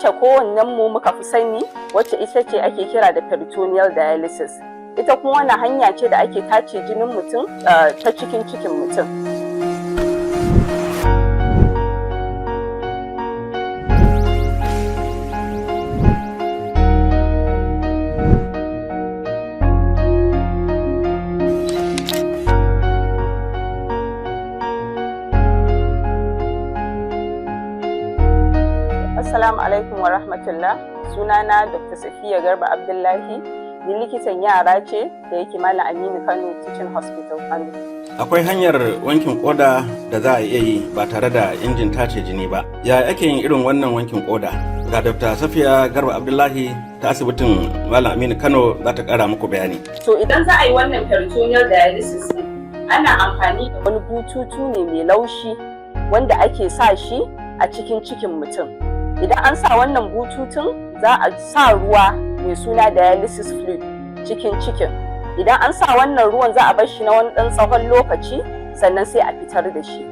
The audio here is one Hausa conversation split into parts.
wacce kowannen mu muka fi sani, wacce ita ce ake kira da peritoneal dialysis. Ita kuma wannan hanya ce da ake tace jinin mutum ta cikin mutum. Assalamu alaikum wa rahmatullah. Sunana Dr. Safiya Garba Abdullahi, ni likitan yara ce da yake Malam Aminu Kano Teaching Hospital Kano. Akwai hanyar wankin koda da za a iya yi ba tare da injin tace jini ba. Ya ake yin irin wannan wankin koda? Ga Dr. Safiya Garba Abdullahi ta asibitin Malam Aminu Kano za ta kara muku bayani. So idan za a yi wannan peritoneal dialysis ana amfani da wani bututu ne mai laushi wanda ake sa shi a cikin mutum. Idan an sa wannan bututun za a sa ruwa mai suna dialysis fluid cikin. Idan an sa wannan ruwan za a bar shi na wani ɗan tsawon lokaci sannan sai a fitar da shi.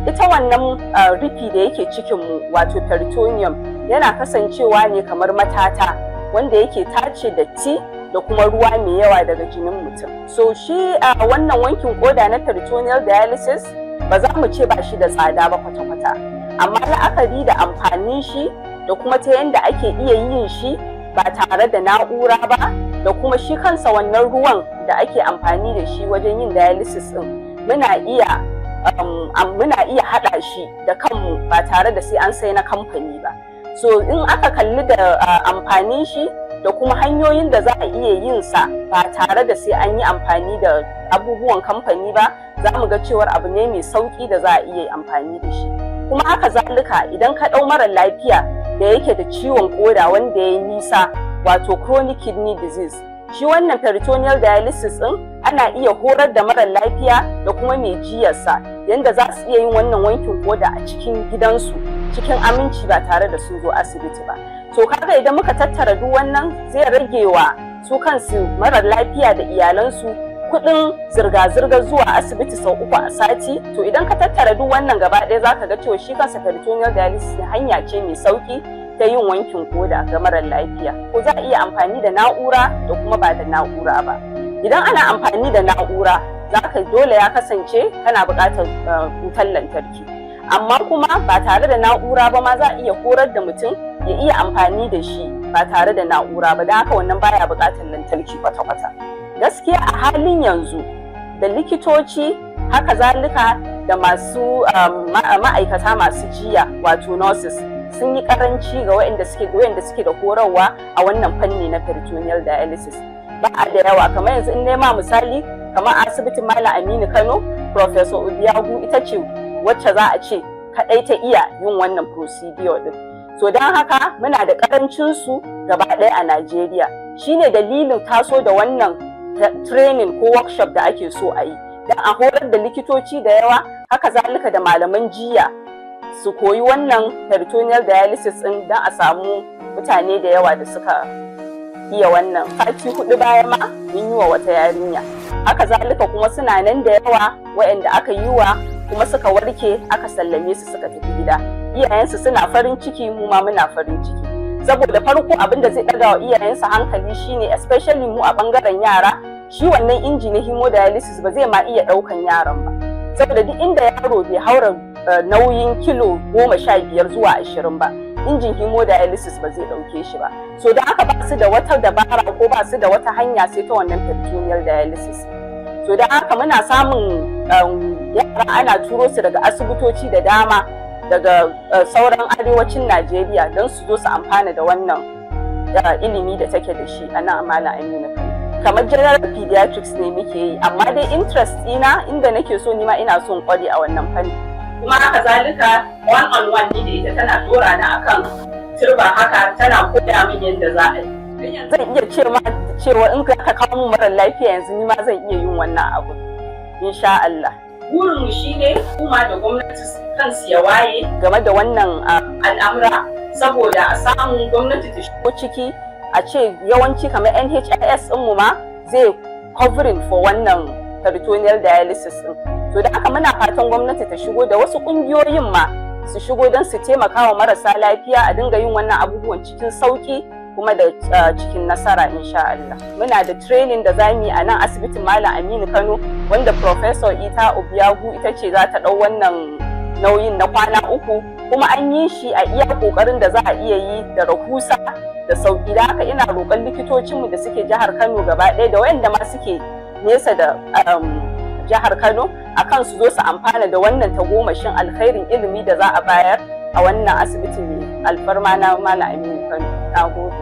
Ita wannan rufi da yake cikinmu wato peritoneum yana kasancewa ne kamar matata wanda yake tace datti da kuma ruwa mai yawa daga jinin mutum. So shi wannan wankin koda na peritoneal dialysis ba za mu ce ba shi da tsada ba kwata-kwata. Amma la'akari da amfanin shi da kuma ta yadda ake iya yin shi ba tare da na'ura ba da kuma shi kansa wannan ruwan da ake amfani da shi wajen yin dialysis din muna iya haɗa shi da kanmu ba tare da sai an sai na kamfani ba. So in aka kalli da amfanin shi da kuma hanyoyin da za a iya yin sa ba tare da sai an yi amfani da abubuwan kamfani ba, za mu ga cewar abu ne mai sauki da za a iya amfani da shi. Kuma haka zalika idan ka ɗau mara lafiya da yake da ciwon koda wanda ya yi nisa wato chronic kidney disease, shi wannan peritoneal dialysis din ana iya horar da mara lafiya da kuma mai jiyarsa yanda za su iya yin wannan wankin koda a cikin gidansu cikin aminci ba tare da sun zo asibiti ba. To kaga idan muka tattara duk wannan zai rage wa su kansu mara lafiya da iyalansu kuɗin zirga-zirga zuwa asibiti sau 3 a sati. To idan ka tattara duk wannan gaba ɗaya za ka ga cewa shi kansa peritoneal dialysis hanya ce mai sauki ta yin wankin koda ga mara lafiya. Ko za a iya amfani da na'ura da kuma ba da na'ura ba. Idan ana amfani da na'ura za ka dole ya kasance kana buƙatar wutar lantarki. Amma kuma ba tare da na'ura ba ma za a iya horar da mutum ya iya amfani da shi ba tare da na'ura ba, don haka wannan baya buƙatar lantarki kwata-kwata. Gaskiya a halin yanzu da likitoci haka zalika da masu ma'aikata masu jiya wato nurses sun yi karanci ga waɗanda suke da horarwa a wannan fanni na peritoneal dialysis. Ba a da yawa, kamar yanzu in nema misali kamar asibitin Malam Aminu Kano, Professor Obiagu ita ce wacce za a ce kaɗai ta iya yin wannan procedure din. So don haka muna da karancin su gaba ɗaya a Najeriya. Shine dalilin taso da wannan training ko workshop da ake so a yi don a horar da likitoci da yawa, haka zalika da malaman jiya su koyi wannan peritoneal dialysis din don a samu mutane da yawa da suka iya wannan. Sati 4 baya ma mun yi wa wata yarinya, haka zalika kuma suna nan da yawa waɗanda aka yi wa kuma suka warke aka sallame su suka tafi gida. Iyayensu suna farin ciki, mu ma muna farin ciki. Saboda farko abin da zai ɗaga wa iyayensa hankali shine especially mu a ɓangaren yara, shi wannan inji na hemodialysis ba zai ma iya ɗaukan yaron ba. Saboda duk inda yaro bai haura nauyin kilo 15 zuwa 20 ba, injin hemodialysis ba zai ɗauke shi ba. So don haka ba su da wata dabara ko ba su da wata hanya sai ta wannan peritoneal dialysis. So don haka muna samun yara ana turo su daga asibitoci da dama daga sauran arewacin Najeriya don su zo su amfana da wannan ilimi da take da shi a nan Malam Aminu Kano. Kamar general pediatrics ne muke yi, amma dai interest ina inda nake so nima ina son kware a wannan fanni. Kuma haka zalika one on one ni da ita tana dora ni akan turba haka tana koya min yadda za a yi. Zan iya cewa in ka kawo mu mara lafiya yanzu nima zan iya yin wannan abu insha Allah. Burinmu shi ne kuma da gwamnati kansu ya waye game da wannan al'amura, saboda a samu gwamnati ta shigo ciki a ce yawanci kamar NHIS ɗinmu ma zai covering for wannan peritoneal dialysis ɗin. To da haka muna fatan gwamnati ta shigo da wasu ƙungiyoyin ma su shigo don su taimaka wa marasa lafiya a dinga yin wannan abubuwan cikin sauki kuma da cikin nasara insha Allah. Muna da training da zamu yi a nan asibitin Malam Aminu Kano wanda Professor Ita Obiagu ita ce za ta ɗau wannan nauyin na kwana 3 kuma an yi shi a iya kokarin da za a iya yi da rahusa da sauki. Da haka ina roƙon likitocinmu da suke jihar Kano gaba ɗaya da wayanda ma suke nesa da jihar Kano akan su zo su amfana da wannan tagomashin alkhairin ilimi da za a bayar a wannan asibitin alfarma na Malam Aminu Kano. Na gode.